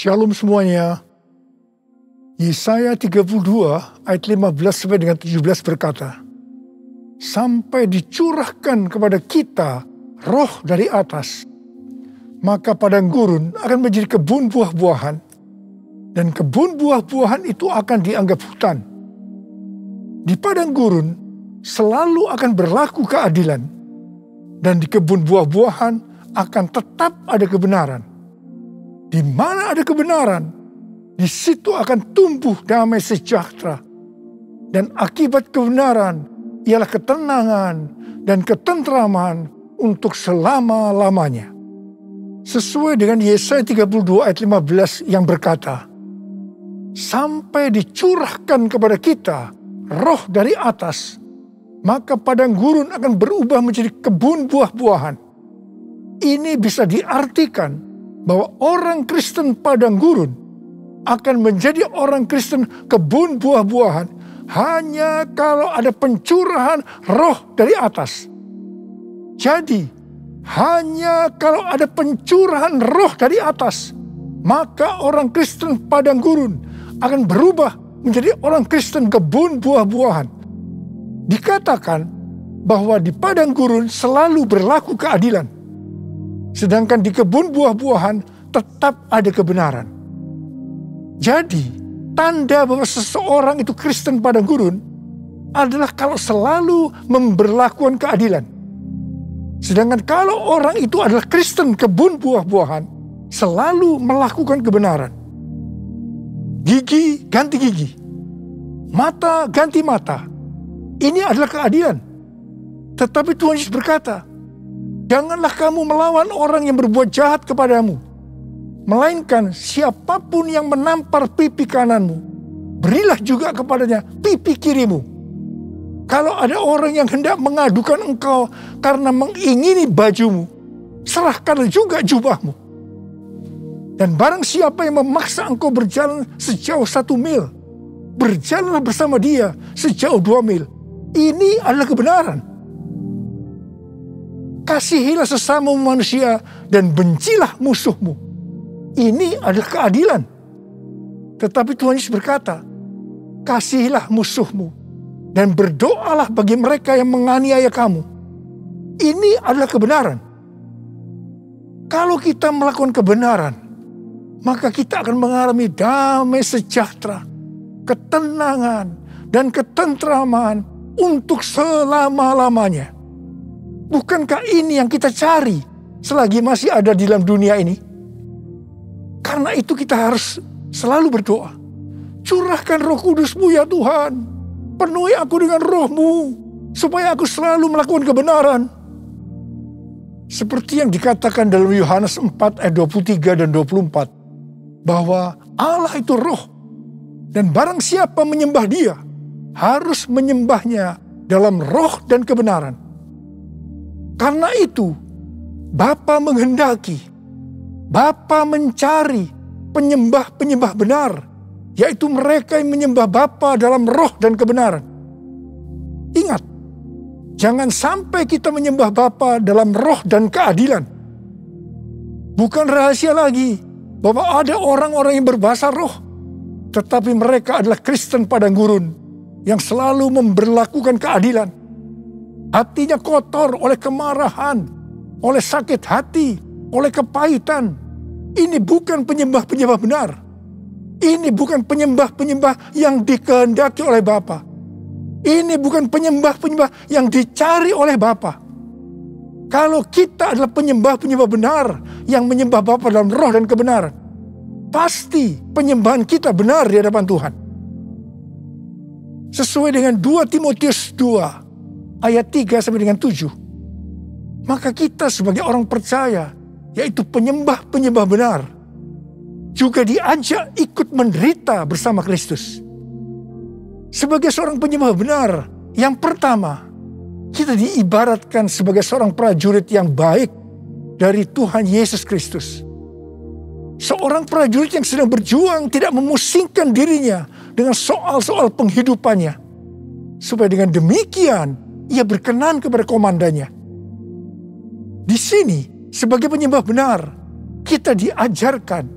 Shalom semuanya. Yesaya 32 ayat 15 sampai dengan 17 berkata, sampai dicurahkan kepada kita roh dari atas, maka padang gurun akan menjadi kebun buah-buahan, dan kebun buah-buahan itu akan dianggap hutan. Di padang gurun selalu akan berlaku keadilan, dan di kebun buah-buahan akan tetap ada kebenaran. Di mana ada kebenaran, di situ akan tumbuh damai sejahtera. Dan akibat kebenaran ialah ketenangan dan ketentraman untuk selama-lamanya. Sesuai dengan Yesaya 32 ayat 15 yang berkata, sampai dicurahkan kepada kita roh dari atas, maka padang gurun akan berubah menjadi kebun buah-buahan. Ini bisa diartikan bahwa orang Kristen padang gurun akan menjadi orang Kristen kebun buah-buahan hanya kalau ada pencurahan roh dari atas. Jadi, hanya kalau ada pencurahan roh dari atas, maka orang Kristen padang gurun akan berubah menjadi orang Kristen kebun buah-buahan. Dikatakan bahwa di padang gurun selalu berlaku keadilan, sedangkan di kebun buah-buahan tetap ada kebenaran. Jadi, tanda bahwa seseorang itu Kristen padang gurun adalah kalau selalu memberlakukan keadilan. Sedangkan kalau orang itu adalah Kristen kebun buah-buahan, selalu melakukan kebenaran. Gigi ganti gigi, mata ganti mata. Ini adalah keadilan. Tetapi Tuhan Yesus berkata, janganlah kamu melawan orang yang berbuat jahat kepadamu, melainkan siapapun yang menampar pipi kananmu, berilah juga kepadanya pipi kirimu. Kalau ada orang yang hendak mengadukan engkau karena mengingini bajumu, serahkanlah juga jubahmu. Dan barang siapa yang memaksa engkau berjalan sejauh 1 mil, berjalanlah bersama dia sejauh 2 mil. Ini adalah kebenaran. Kasihilah sesama manusia dan bencilah musuhmu. Ini adalah keadilan. Tetapi Tuhan Yesus berkata, kasihilah musuhmu dan berdoalah bagi mereka yang menganiaya kamu. Ini adalah kebenaran. Kalau kita melakukan kebenaran, maka kita akan mengalami damai sejahtera, ketenangan, dan ketentraman untuk selama-lamanya. Bukankah ini yang kita cari selagi masih ada di dalam dunia ini? Karena itu kita harus selalu berdoa. Curahkan Roh Kudus-Mu ya Tuhan. Penuhi aku dengan Roh-Mu supaya aku selalu melakukan kebenaran. Seperti yang dikatakan dalam Yohanes 4 ayat 23 dan 24. Bahwa Allah itu Roh. Dan barang siapa menyembah Dia, harus menyembahnya dalam roh dan kebenaran. Karena itu, Bapa menghendaki, Bapa mencari penyembah-penyembah benar, yaitu mereka yang menyembah Bapa dalam roh dan kebenaran. Ingat, jangan sampai kita menyembah Bapa dalam roh dan keadilan. Bukan rahasia lagi bahwa ada orang-orang yang berbahasa roh, tetapi mereka adalah Kristen padang gurun yang selalu memberlakukan keadilan. Hatinya kotor oleh kemarahan, oleh sakit hati, oleh kepahitan. Ini bukan penyembah-penyembah benar. Ini bukan penyembah-penyembah yang dikehendaki oleh Bapa. Ini bukan penyembah-penyembah yang dicari oleh Bapa. Kalau kita adalah penyembah-penyembah benar yang menyembah Bapa dalam roh dan kebenaran, pasti penyembahan kita benar di hadapan Tuhan. Sesuai dengan 2 Timotius 2 ayat 3 sampai dengan 7. Maka kita sebagai orang percaya, yaitu penyembah-penyembah benar, juga diajak ikut menderita bersama Kristus. Sebagai seorang penyembah benar, yang pertama, kita diibaratkan sebagai seorang prajurit yang baik dari Tuhan Yesus Kristus. Seorang prajurit yang sedang berjuang tidak memusingkan dirinya dengan soal-soal penghidupannya. Supaya dengan demikian ia berkenan kepada komandannya. Di sini sebagai penyembah benar kita diajarkan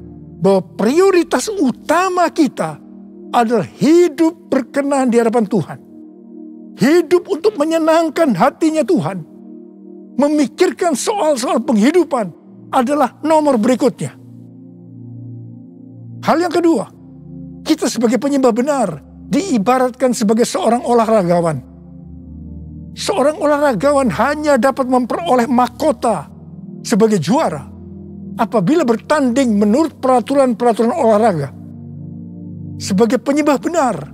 bahwa prioritas utama kita adalah hidup berkenan di hadapan Tuhan. Hidup untuk menyenangkan hatinya Tuhan. Memikirkan soal-soal penghidupan adalah nomor berikutnya. Hal yang kedua, kita sebagai penyembah benar diibaratkan sebagai seorang olahragawan. Seorang olahragawan hanya dapat memperoleh mahkota sebagai juara apabila bertanding menurut peraturan-peraturan olahraga. Sebagai penyembah benar,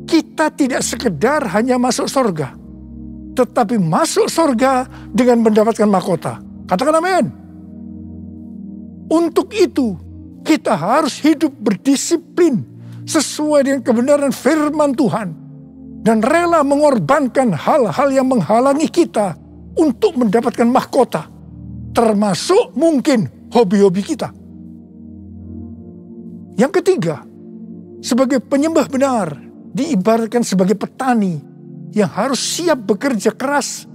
kita tidak sekedar hanya masuk surga, tetapi masuk surga dengan mendapatkan mahkota. Katakan amin. Untuk itu, kita harus hidup berdisiplin sesuai dengan kebenaran firman Tuhan dan rela mengorbankan hal-hal yang menghalangi kita untuk mendapatkan mahkota, termasuk mungkin hobi-hobi kita. Yang ketiga, sebagai penyembah benar diibaratkan sebagai petani yang harus siap bekerja keras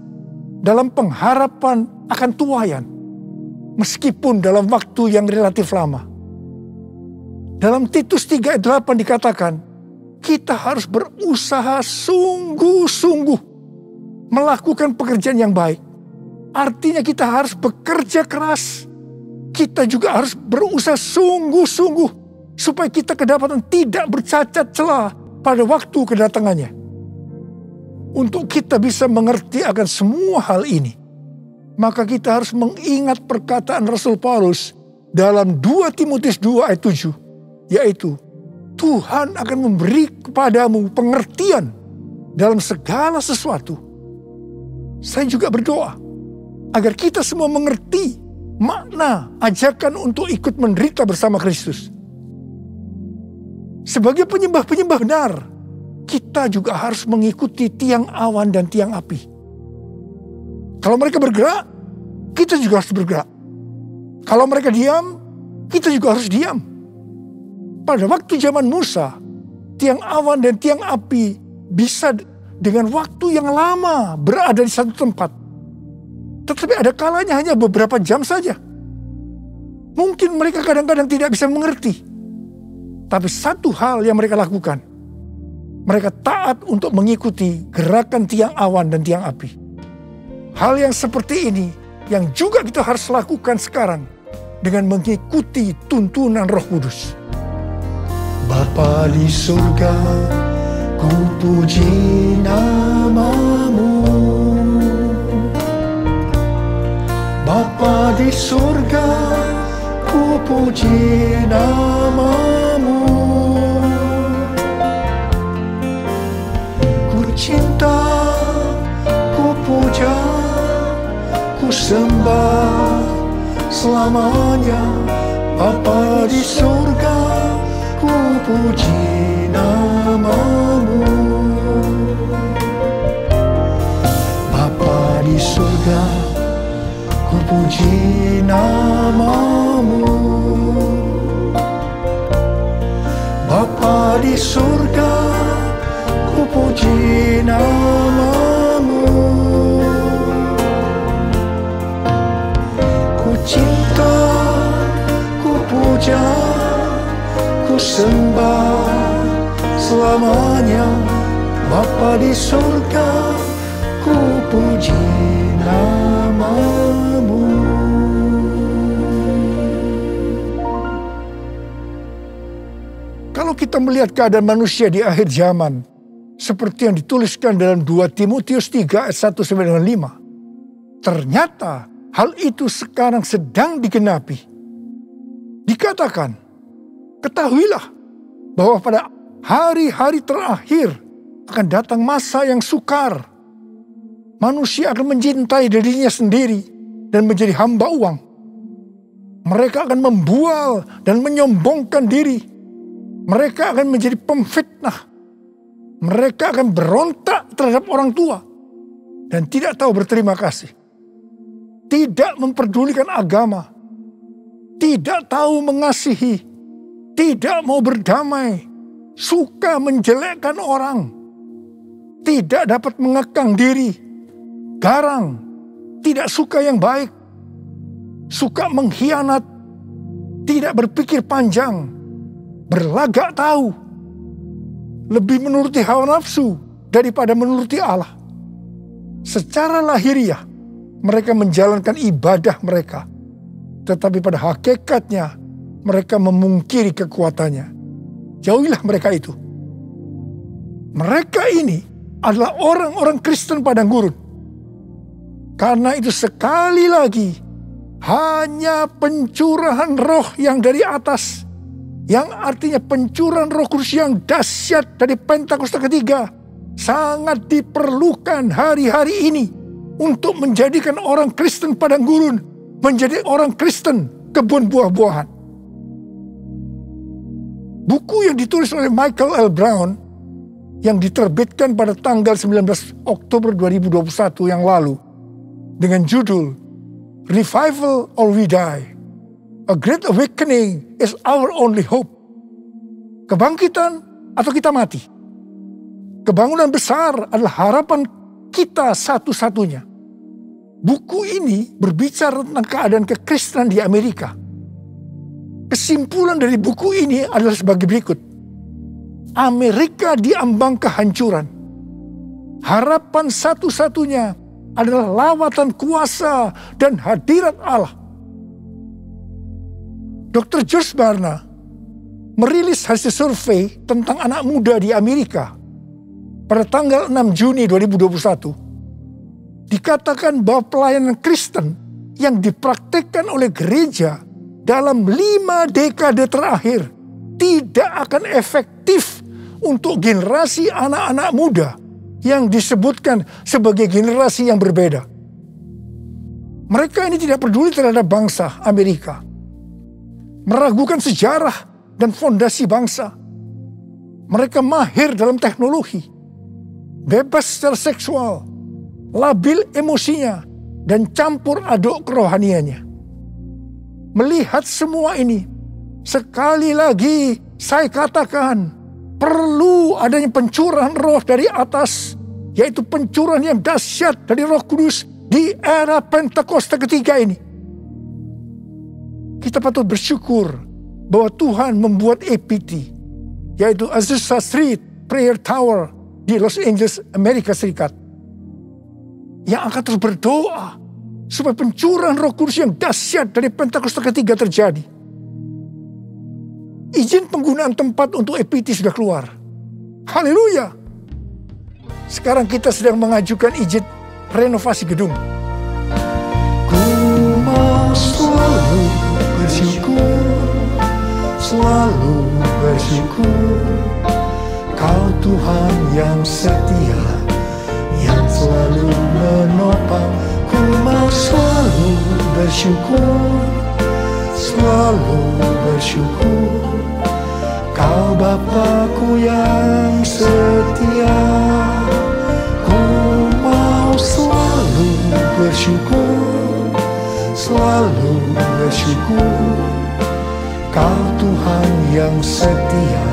dalam pengharapan akan tuaian, meskipun dalam waktu yang relatif lama. Dalam Titus 3 ayat 8 dikatakan, kita harus berusaha sungguh-sungguh melakukan pekerjaan yang baik. Artinya kita harus bekerja keras. Kita juga harus berusaha sungguh-sungguh supaya kita kedapatan tidak bercacat celah pada waktu kedatangannya. Untuk kita bisa mengerti akan semua hal ini, maka kita harus mengingat perkataan Rasul Paulus dalam 2 Timotius 2 ayat 7, yaitu Tuhan akan memberi kepadamu pengertian dalam segala sesuatu. Saya juga berdoa agar kita semua mengerti makna ajakan untuk ikut menderita bersama Kristus. Sebagai penyembah-penyembah benar, kita juga harus mengikuti tiang awan dan tiang api. Kalau mereka bergerak, kita juga harus bergerak. Kalau mereka diam, kita juga harus diam. Pada waktu zaman Musa, tiang awan dan tiang api bisa dengan waktu yang lama berada di satu tempat. Tetapi ada kalanya hanya beberapa jam saja. Mungkin mereka kadang-kadang tidak bisa mengerti. Tapi satu hal yang mereka lakukan, mereka taat untuk mengikuti gerakan tiang awan dan tiang api. Hal yang seperti ini yang juga kita harus lakukan sekarang dengan mengikuti tuntunan Roh Kudus. Bapa di surga, ku puji nama-Mu. Bapa di surga, ku puji nama-Mu. Ku cinta, ku puja, ku sembah selamanya. Bapa di surga, ku puji nama-Mu. Bapa di surga, ku puji nama-Mu. Bapa di surga, ku puji nama-Mu. Ku cinta, ku puja, ku sembah selamanya. Bapa di surga, ku puji nama-Mu. Kalau kita melihat keadaan manusia di akhir zaman, seperti yang dituliskan dalam 2 Timotius 3 ayat 1-5, ternyata hal itu sekarang sedang digenapi. Dikatakan, ketahuilah bahwa pada hari-hari terakhir akan datang masa yang sukar. Manusia akan mencintai dirinya sendiri dan menjadi hamba uang. Mereka akan membual dan menyombongkan diri. Mereka akan menjadi pemfitnah. Mereka akan berontak terhadap orang tua dan tidak tahu berterima kasih. Tidak memperdulikan agama. Tidak tahu mengasihi. Tidak mau berdamai. Suka menjelekkan orang. Tidak dapat mengekang diri. Garang. Tidak suka yang baik. Suka mengkhianat. tidak berpikir panjang, berlagak tahu, lebih menuruti hawa nafsu daripada menuruti Allah. Secara lahiriah, mereka menjalankan ibadah mereka, tetapi pada hakikatnya mereka memungkiri kekuatannya. Jauhilah mereka itu. Mereka ini adalah orang-orang Kristen padang gurun. Karena itu sekali lagi, hanya pencurahan roh yang dari atas, yang artinya pencurahan Roh Kudus yang dahsyat dari Pentakosta ketiga, sangat diperlukan hari-hari ini untuk menjadikan orang Kristen padang gurun menjadi orang Kristen kebun buah-buahan. Buku yang ditulis oleh Michael L. Brown yang diterbitkan pada tanggal 19 Oktober 2021 yang lalu dengan judul Revival or We Die, A Great Awakening is Our Only Hope. Kebangkitan atau kita mati. Kebangunan besar adalah harapan kita satu-satunya. Buku ini berbicara tentang keadaan kekristenan di Amerika. Kesimpulan dari buku ini adalah sebagai berikut. Amerika diambang kehancuran. Harapan satu-satunya adalah lawatan kuasa dan hadirat Allah. Dr. George Barna merilis hasil survei tentang anak muda di Amerika pada tanggal 6 Juni 2021. Dikatakan bahwa pelayanan Kristen yang dipraktikkan oleh gereja dalam 5 dekade terakhir tidak akan efektif untuk generasi anak-anak muda yang disebutkan sebagai generasi yang berbeda. Mereka ini tidak peduli terhadap bangsa Amerika, meragukan sejarah dan fondasi bangsa. Mereka mahir dalam teknologi, bebas secara seksual, labil emosinya, dan campur aduk kerohaniannya. Melihat semua ini, sekali lagi saya katakan, perlu adanya pencurahan roh dari atas, yaitu pencurahan yang dahsyat dari Roh Kudus di era Pentakosta ketiga ini. Kita patut bersyukur bahwa Tuhan membuat APT, yaitu Azusa Street Prayer Tower di Los Angeles, Amerika Serikat, yang akan terus berdoa supaya pencurahan Roh Kudus yang dahsyat dari Pentakosta ketiga terjadi. Izin penggunaan tempat untuk APT sudah keluar. Haleluya. Sekarang kita sedang mengajukan izin renovasi gedung. Ku mau selalu bersyukur, selalu bersyukur. Kau Tuhan yang setia, yang selalu menopang. Ku mau selalu bersyukur, selalu bersyukur. Kau Bapa-Ku yang setia. Ku mau selalu bersyukur, selalu bersyukur. Kau Tuhan yang setia,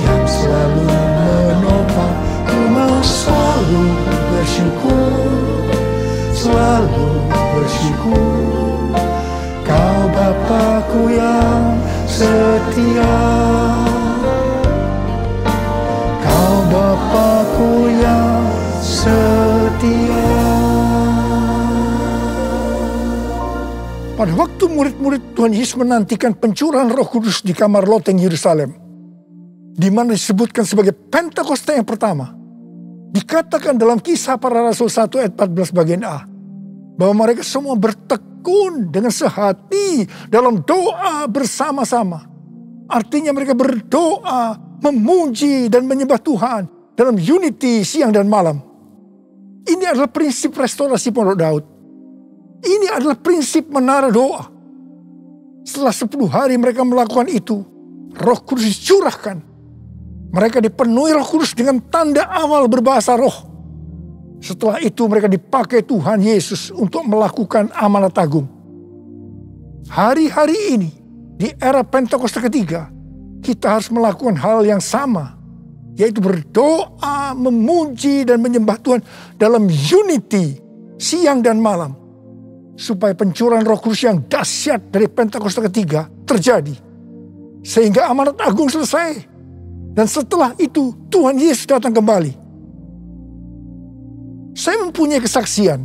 yang selalu menopang. Ku mau selalu bersyukur, selalu bersyukur. Kau Bapa-Ku yang setia. Kau Bapa-Ku yang setia. Pada waktu murid-murid Tuhan Yesus menantikan pencurahan Roh Kudus di kamar loteng Yerusalem, di mana disebutkan sebagai Pentakosta yang pertama, dikatakan dalam Kisah Para Rasul 1 ayat 14 bagian A, bahwa mereka semua bertekun dengan sehati dalam doa bersama-sama. Artinya mereka berdoa, memuji dan menyembah Tuhan dalam unity siang dan malam. Ini adalah prinsip restorasi Pondok Daud. Ini adalah prinsip menara doa. Setelah 10 hari mereka melakukan itu, Roh Kudus dicurahkan. Mereka dipenuhi Roh Kudus dengan tanda awal berbahasa roh. Setelah itu mereka dipakai Tuhan Yesus untuk melakukan amanat agung. Hari-hari ini, di era Pentakosta ketiga, kita harus melakukan hal yang sama, yaitu berdoa, memuji dan menyembah Tuhan dalam unity siang dan malam, supaya pencurahan Roh Kudus yang dahsyat dari Pentakosta ketiga terjadi. Sehingga amanat agung selesai. Dan setelah itu Tuhan Yesus datang kembali. Saya mempunyai kesaksian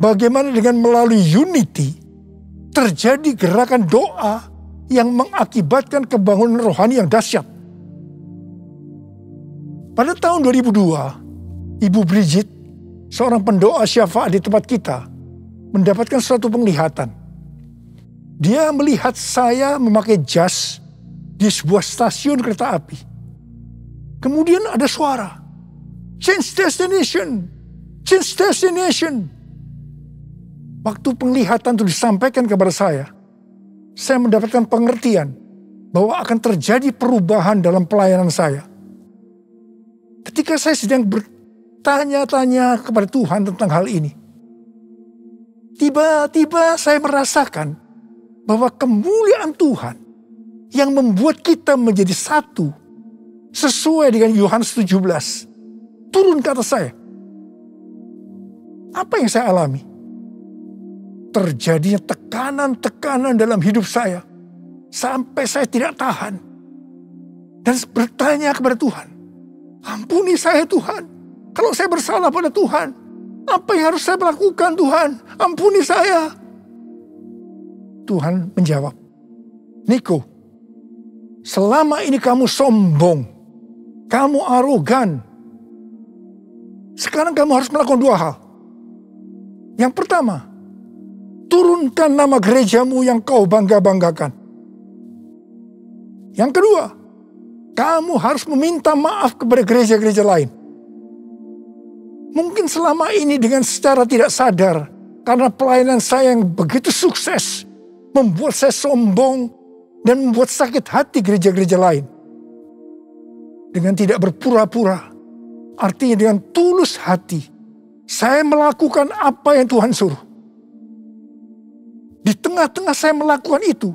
bagaimana dengan melalui Unity terjadi gerakan doa yang mengakibatkan kebangunan rohani yang dahsyat. Pada tahun 2002, Ibu Bridget, seorang pendoa syafaat di tempat kita, mendapatkan suatu penglihatan. Dia melihat saya memakai jas di sebuah stasiun kereta api. Kemudian ada suara, "Change destination, change destination." Waktu penglihatan itu disampaikan kepada saya mendapatkan pengertian bahwa akan terjadi perubahan dalam pelayanan saya. Ketika saya sedang bertanya-tanya kepada Tuhan tentang hal ini, tiba-tiba saya merasakan bahwa kemuliaan Tuhan yang membuat kita menjadi satu sesuai dengan Yohanes 17 turun ke atas saya. Apa yang saya alami? Terjadinya tekanan-tekanan dalam hidup saya sampai saya tidak tahan dan bertanya kepada Tuhan, "Ampuni saya Tuhan, kalau saya bersalah pada Tuhan, apa yang harus saya lakukan Tuhan? Ampuni saya." Tuhan menjawab, "Niko, selama ini kamu sombong, kamu arogan. Sekarang kamu harus melakukan dua hal. Yang pertama, turunkan nama gerejamu yang kau bangga-banggakan. Yang kedua, kamu harus meminta maaf kepada gereja-gereja lain. Mungkin selama ini dengan secara tidak sadar, karena pelayanan saya yang begitu sukses, membuat saya sombong dan membuat sakit hati gereja-gereja lain. Dengan tidak berpura-pura, artinya dengan tulus hati, saya melakukan apa yang Tuhan suruh. Di tengah-tengah saya melakukan itu,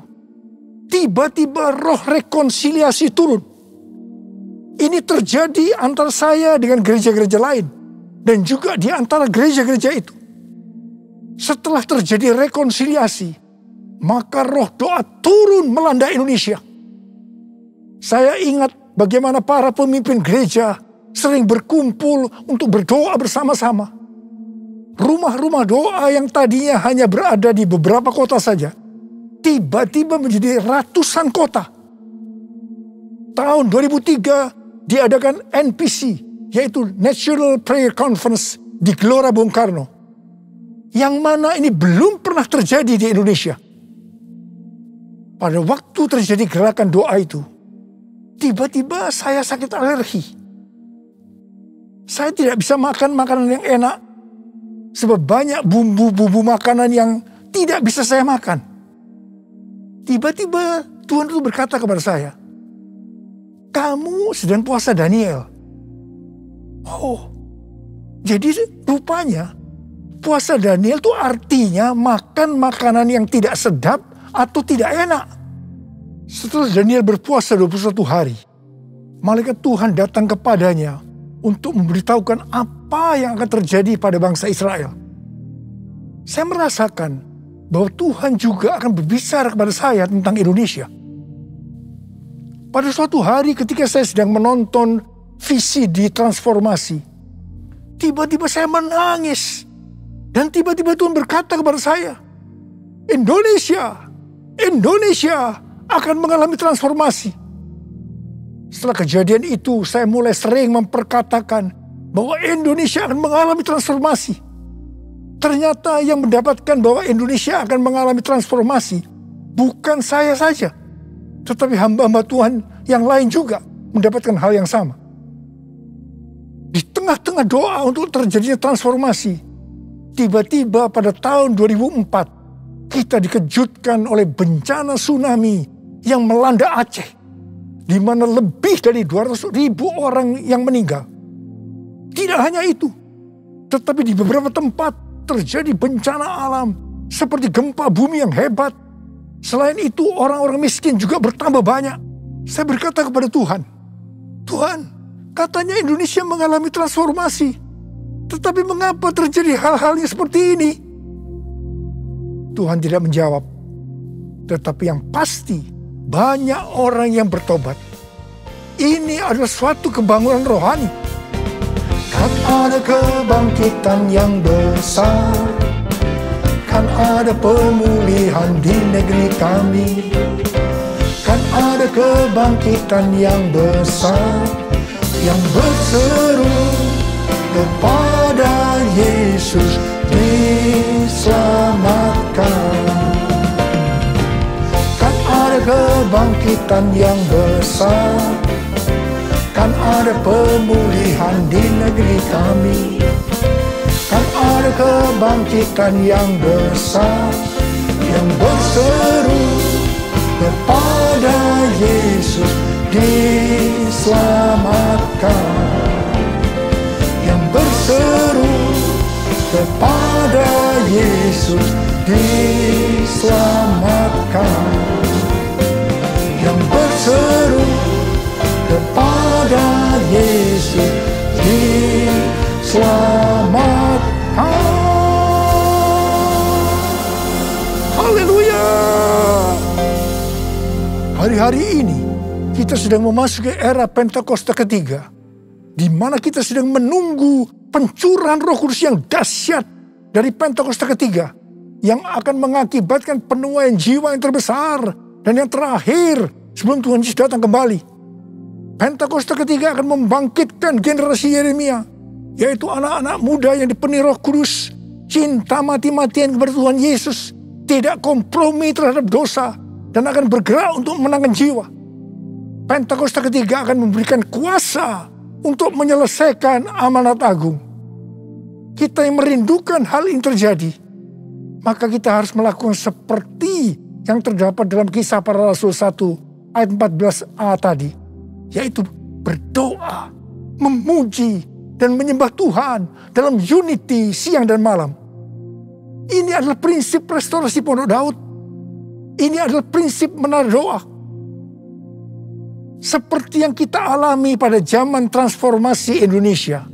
tiba-tiba roh rekonsiliasi turun. Ini terjadi antara saya dengan gereja-gereja lain, dan juga di antara gereja-gereja itu. Setelah terjadi rekonsiliasi, maka roh doa turun melanda Indonesia. Saya ingat bagaimana para pemimpin gereja sering berkumpul untuk berdoa bersama-sama. Rumah-rumah doa yang tadinya hanya berada di beberapa kota saja, tiba-tiba menjadi ratusan kota. Tahun 2003 diadakan NPC, yaitu National Prayer Conference di Gelora Bung Karno. Yang mana ini belum pernah terjadi di Indonesia. Pada waktu terjadi gerakan doa itu, tiba-tiba saya sakit alergi. Saya tidak bisa makan makanan yang enak, sebab banyak bumbu-bumbu makanan yang tidak bisa saya makan. Tiba-tiba Tuhan itu berkata kepada saya, "Kamu sedang puasa Daniel." Oh, jadi rupanya puasa Daniel itu artinya makan makanan yang tidak sedap atau tidak enak. Setelah Daniel berpuasa 21 hari, malaikat Tuhan datang kepadanya untuk memberitahukan apa yang akan terjadi pada bangsa Israel. Saya merasakan bahwa Tuhan juga akan berbicara kepada saya tentang Indonesia. Pada suatu hari ketika saya sedang menonton VCD transformasi, tiba-tiba saya menangis. Dan tiba-tiba Tuhan berkata kepada saya, Indonesia akan mengalami transformasi. Setelah kejadian itu, saya mulai sering memperkatakan bahwa Indonesia akan mengalami transformasi. Ternyata yang mendapatkan bahwa Indonesia akan mengalami transformasi bukan saya saja, tetapi hamba-hamba Tuhan yang lain juga mendapatkan hal yang sama. Di tengah-tengah doa untuk terjadinya transformasi, tiba-tiba pada tahun 2004, kita dikejutkan oleh bencana tsunami yang melanda Aceh, di mana lebih dari 200.000 orang yang meninggal. Tidak hanya itu, tetapi di beberapa tempat terjadi bencana alam seperti gempa bumi yang hebat. Selain itu, orang-orang miskin juga bertambah banyak. Saya berkata kepada Tuhan, "Tuhan, katanya Indonesia mengalami transformasi, tetapi mengapa terjadi hal-hal yang seperti ini?" Tuhan tidak menjawab, tetapi yang pasti banyak orang yang bertobat. Ini adalah suatu kebangunan rohani. Kan ada kebangkitan yang besar, kan ada pemulihan di negeri kami. Kan ada kebangkitan yang besar, yang berseru kepada Yesus diselamatkan. Kan ada kebangkitan yang besar, kan ada pemulihan di negeri kami. Kan ada kebangkitan yang besar, yang berseru kepada Yesus diselamatkan. Yang berseru kepada Yesus diselamatkan. Yang berseru kepada Yesus diselamatkan. Haleluya. Hari-hari ini kita sedang memasuki era Pentakosta ketiga, di mana kita sedang menunggu pencurahan Roh Kudus yang dahsyat dari Pentakosta ketiga, yang akan mengakibatkan penuaian jiwa yang terbesar dan yang terakhir sebelum Tuhan Yesus datang kembali. Pentakosta ketiga akan membangkitkan generasi Yeremia, yaitu anak-anak muda yang dipenuhi Roh Kudus, cinta mati-matian kepada Tuhan Yesus, tidak kompromi terhadap dosa, dan akan bergerak untuk memenangkan jiwa. Pentakosta ketiga akan memberikan kuasa untuk menyelesaikan amanat agung. Kita yang merindukan hal ini terjadi, maka kita harus melakukan seperti yang terdapat dalam Kisah Para Rasul 1 ayat 14a tadi, yaitu berdoa, memuji, dan menyembah Tuhan dalam unity siang dan malam. Ini adalah prinsip restorasi Pondok Daud. Ini adalah prinsip menara doa. Seperti yang kita alami pada zaman transformasi Indonesia,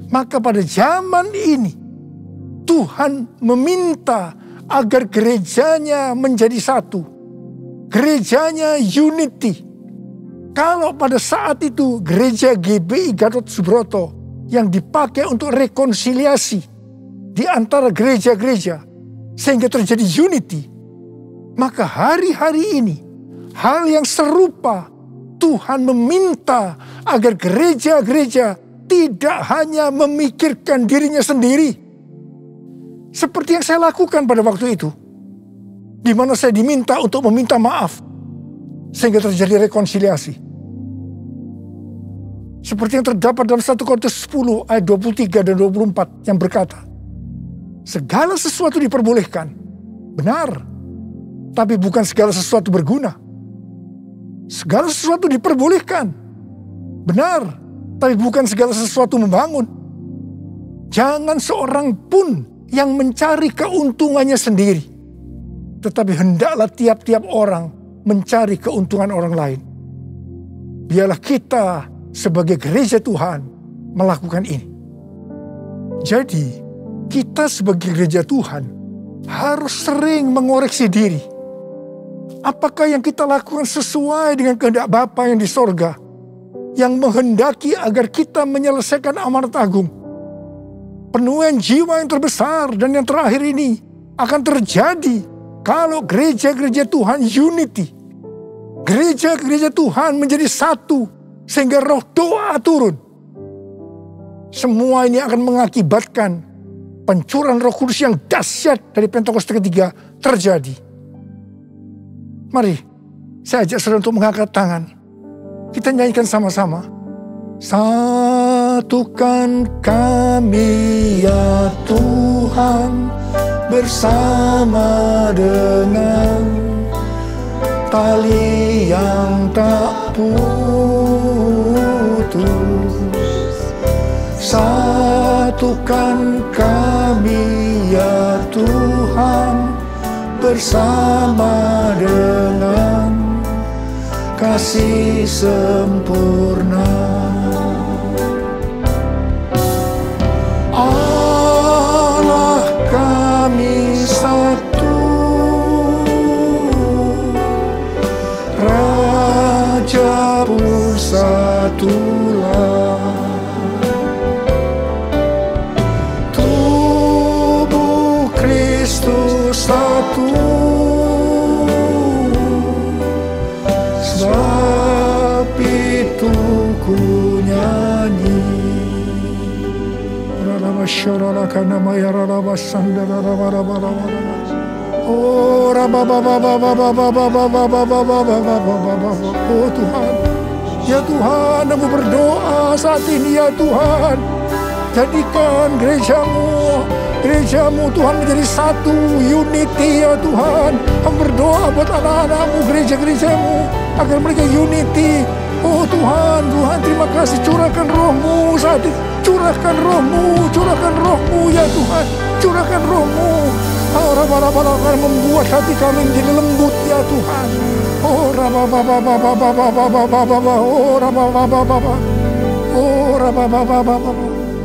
maka pada zaman ini Tuhan meminta agar gerejanya menjadi satu. Gerejanya unity. Kalau pada saat itu gereja GBI Gatot Subroto yang dipakai untuk rekonsiliasi di antara gereja-gereja sehingga terjadi unity, maka hari-hari ini hal yang serupa Tuhan meminta agar gereja-gereja tidak hanya memikirkan dirinya sendiri. Seperti yang saya lakukan pada waktu itu, di mana saya diminta untuk meminta maaf sehingga terjadi rekonsiliasi. Seperti yang terdapat dalam 1 Korintus 10 ayat 23 dan 24 yang berkata, segala sesuatu diperbolehkan, benar, tapi bukan segala sesuatu berguna. Segala sesuatu diperbolehkan, benar, tapi bukan segala sesuatu membangun. Jangan seorang pun yang mencari keuntungannya sendiri, tetapi hendaklah tiap-tiap orang mencari keuntungan orang lain. Biarlah kita sebagai gereja Tuhan melakukan ini. Jadi, kita sebagai gereja Tuhan harus sering mengoreksi diri. Apakah yang kita lakukan sesuai dengan kehendak Bapa yang di sorga, yang menghendaki agar kita menyelesaikan amanat agung? Penuaian jiwa yang terbesar dan yang terakhir ini akan terjadi kalau gereja-gereja Tuhan unity. Gereja-gereja Tuhan menjadi satu sehingga roh doa turun. Semua ini akan mengakibatkan pencurahan Roh Kudus yang dahsyat dari Pentakosta ketiga terjadi. Mari, saya ajak saudara untuk mengangkat tangan. Kita nyanyikan sama-sama. Satukan kami ya Tuhan bersama dengan tali yang tak putus. Satukan kami ya Tuhan bersama dengan kasih sempurna. Allah kami satu satulah. Tubuh Kristus satu, sebab itu ku nyanyi. Oh Tuhan, ya Tuhan, aku berdoa saat ini ya Tuhan, jadikan gerejamu Tuhan menjadi satu, unity ya Tuhan. Aku berdoa buat anak-anakmu, gereja-gerejamu, agar mereka unity. Oh Tuhan, terima kasih, curahkan rohmu saat ini. Curahkan rohmu ya Tuhan, curahkan rohmu. Akan membuat hati kami menjadi lembut ya Tuhan.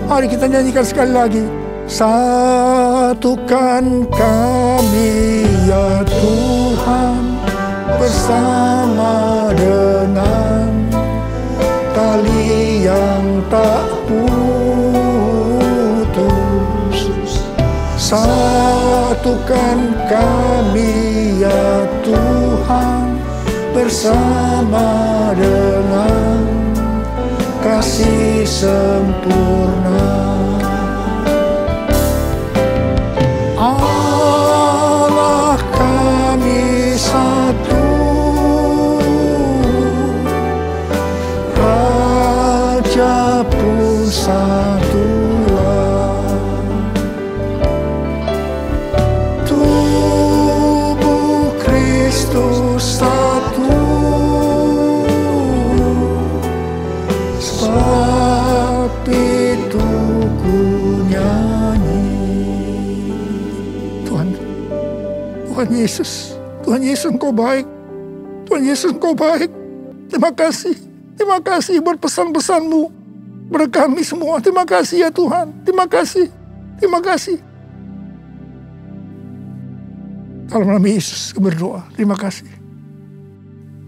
Mari kita nyanyikan sekali lagi. Satukan kami ya Tuhan, bersama dengan tali yang tak putus. Satukan kami ya Tuhan, bersama dengan kasih sempurna. Allah kami satu, Raja pun satulah. Tubuh Kristus satu, sebab itu ku nyanyi. Tuhan Yesus, Engkau baik. Tuhan Yesus, Engkau baik. Terima kasih buat pesan-pesan-Mu kepada kami semua. Terima kasih ya Tuhan, terima kasih. Dalam nama Yesus berdoa, terima kasih.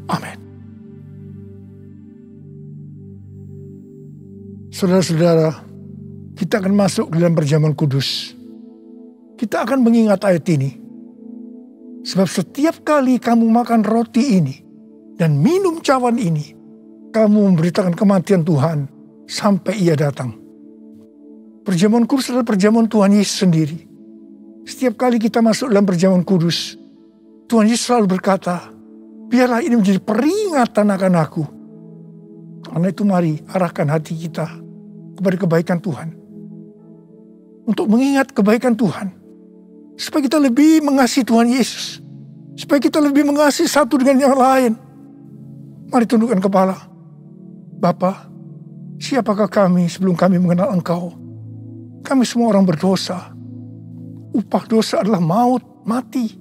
Amin. Saudara-saudara, kita akan masuk dalam perjamuan kudus. Kita akan mengingat ayat ini. Sebab setiap kali kamu makan roti ini dan minum cawan ini, kamu memberitakan kematian Tuhan sampai Ia datang. Perjamuan kudus adalah perjamuan Tuhan Yesus sendiri. Setiap kali kita masuk dalam perjamuan kudus, Tuhan Yesus selalu berkata, biarlah ini menjadi peringatan akan aku. Karena itu mari arahkan hati kita kepada kebaikan Tuhan. Untuk mengingat kebaikan Tuhan. Supaya kita lebih mengasihi Tuhan Yesus. Supaya kita lebih mengasihi satu dengan yang lain. Mari tundukkan kepala. Bapa, siapakah kami sebelum kami mengenal Engkau? Kami semua orang berdosa. Upah dosa adalah maut, mati.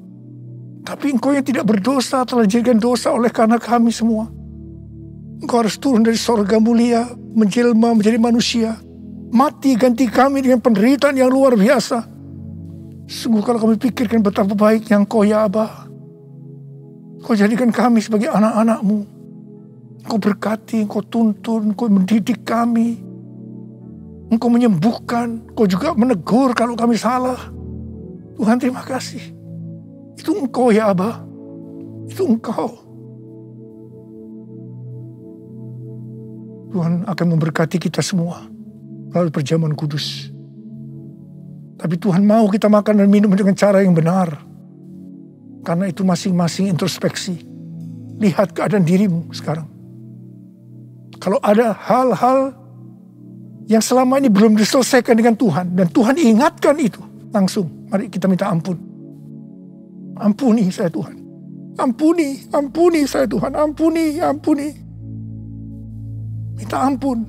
Tapi Engkau yang tidak berdosa telah dijadikan dosa oleh karena kami semua. Engkau harus turun dari sorga mulia, menjelma menjadi manusia. Mati ganti kami dengan penderitaan yang luar biasa. Sungguh kalau kami pikirkan betapa baiknya Engkau ya Aba. Engkau jadikan kami sebagai anak-anak-Mu. Engkau berkati, Engkau tuntun, Engkau mendidik kami. Engkau menyembuhkan, Engkau juga menegur kalau kami salah. Tuhan terima kasih. Itu Engkau ya Aba. Itu Engkau. Tuhan akan memberkati kita semua melalui perjamuan kudus. Tapi Tuhan mau kita makan dan minum dengan cara yang benar. Karena itu masing-masing introspeksi. Lihat keadaan dirimu sekarang. Kalau ada hal-hal yang selama ini belum diselesaikan dengan Tuhan. Dan Tuhan ingatkan itu. Langsung mari kita minta ampun. Ampuni saya Tuhan. Ampuni saya Tuhan. Ampuni. Minta ampun.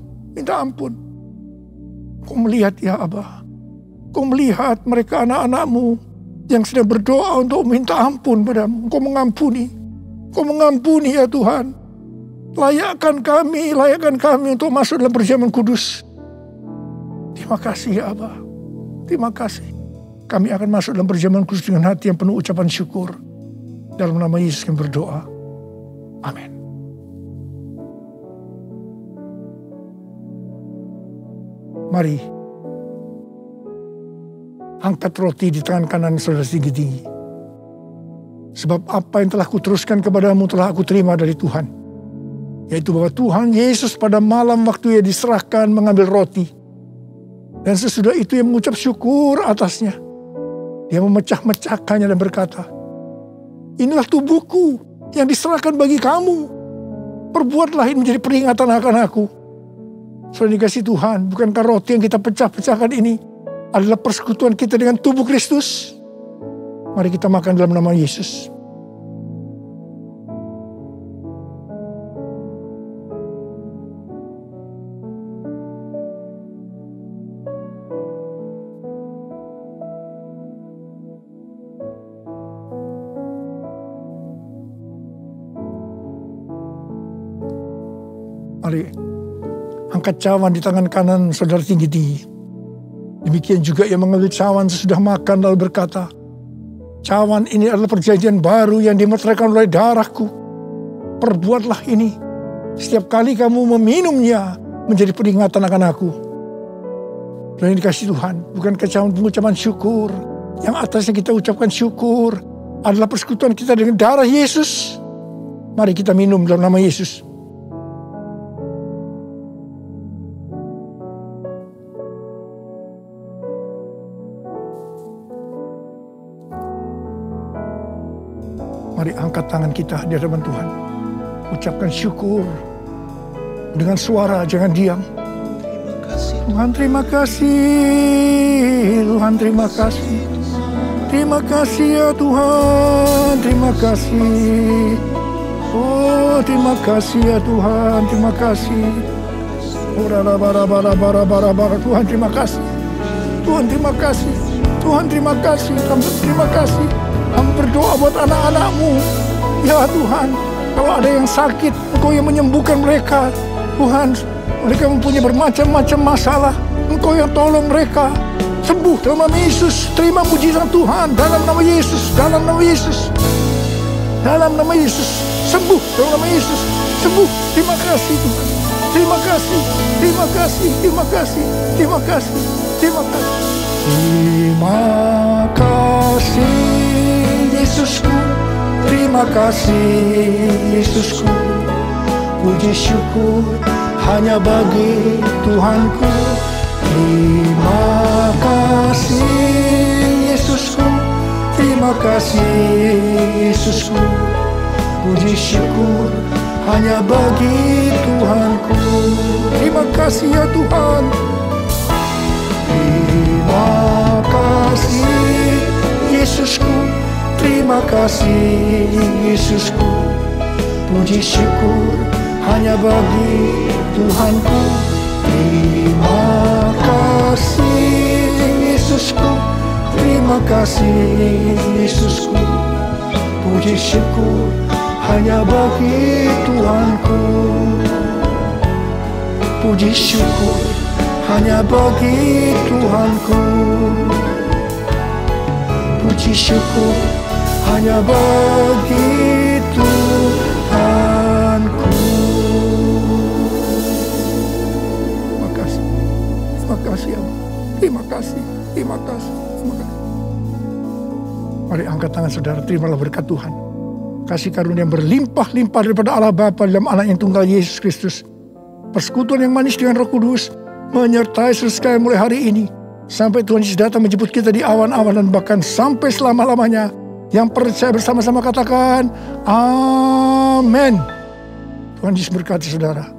Kau melihat ya Abah. Kau melihat mereka anak-anak-Mu yang sedang berdoa untuk minta ampun padamu. Kau mengampuni ya Tuhan. Layakkan kami untuk masuk dalam perjamuan kudus. Terima kasih ya Abah. Terima kasih. Kami akan masuk dalam perjamuan kudus dengan hati yang penuh ucapan syukur. Dalam nama Yesus kami berdoa. Amin. Mari, angkat roti di tangan kanan saudara tinggi-tinggi. Sebab apa yang telah kuteruskan kepadamu telah aku terima dari Tuhan. Yaitu bahwa Tuhan Yesus pada malam waktu ia diserahkan mengambil roti. Dan sesudah itu ia mengucap syukur atasnya. Dia memecah-mecahkannya dan berkata, inilah tubuhku yang diserahkan bagi kamu. Perbuatlah ini menjadi peringatan akan aku. Saudara dikasih Tuhan, bukankah roti yang kita pecah-pecahkan ini adalah persekutuan kita dengan tubuh Kristus? Mari kita makan dalam nama Yesus. Mari angkat cawan di tangan kanan saudara tinggi-tinggi. Demikian juga ia mengambil cawan sesudah makan lalu berkata, cawan ini adalah perjanjian baru yang dimeteraikan oleh darahku. Perbuatlah ini setiap kali kamu meminumnya menjadi peringatan akan aku. Dan dikasih Tuhan, bukan cawan pengucapan syukur. Yang atasnya kita ucapkan syukur adalah persekutuan kita dengan darah Yesus. Mari kita minum dalam nama Yesus. Mari angkat tangan kita di hadapan Tuhan. Ucapkan syukur. Dengan suara, jangan diam. Tuhan terima kasih. Tuhan terima kasih. Terima kasih ya Tuhan. Terima kasih. Oh terima kasih ya Tuhan. Terima kasih. Tuhan terima kasih. Tuhan terima kasih. Tuhan terima kasih. Terima kasih. Kami berdoa buat anak-anak-Mu. Ya Tuhan, kalau ada yang sakit, Engkau yang menyembuhkan mereka. Tuhan, mereka mempunyai bermacam-macam masalah. Engkau yang tolong mereka. Sembuh dalam nama Yesus. Terima mujizat Tuhan dalam nama Yesus. Dalam nama Yesus. Dalam nama Yesus. Sembuh dalam nama Yesus. Sembuh. Terima kasih Tuhan. Terima kasih. Terima kasih. Terima kasih. Terima kasih. Terima kasih. Terima kasih Yesusku, terima kasih Yesusku. Puji syukur hanya bagi Tuhanku. Terima kasih Yesusku, terima kasih Yesusku. Puji syukur hanya bagi Tuhanku. Terima kasih ya Tuhan. Terima kasih Yesusku, terima kasih Yesusku. Puji syukur hanya bagi Tuhanku. Terima kasih Yesusku, terima kasih Yesusku. Puji syukur hanya bagi Tuhanku. Puji syukur hanya bagi Tuhanku. Puji syukur hanya bagi Tuhanku. Terima kasih. Terima kasih ya. Terima kasih. Terima kasih. Terima kasih. Mari angkat tangan saudara, terimalah berkat Tuhan. Kasih karunia yang berlimpah-limpah daripada Allah Bapa dalam Anak yang tunggal Yesus Kristus. Persekutuan yang manis dengan Roh Kudus menyertai sekalian mulai hari ini sampai Tuhan Yesus datang menjemput kita di awan-awan dan bahkan sampai selama-lamanya. Yang percaya bersama-sama katakan amin. Tuhan Yesus berkati saudara.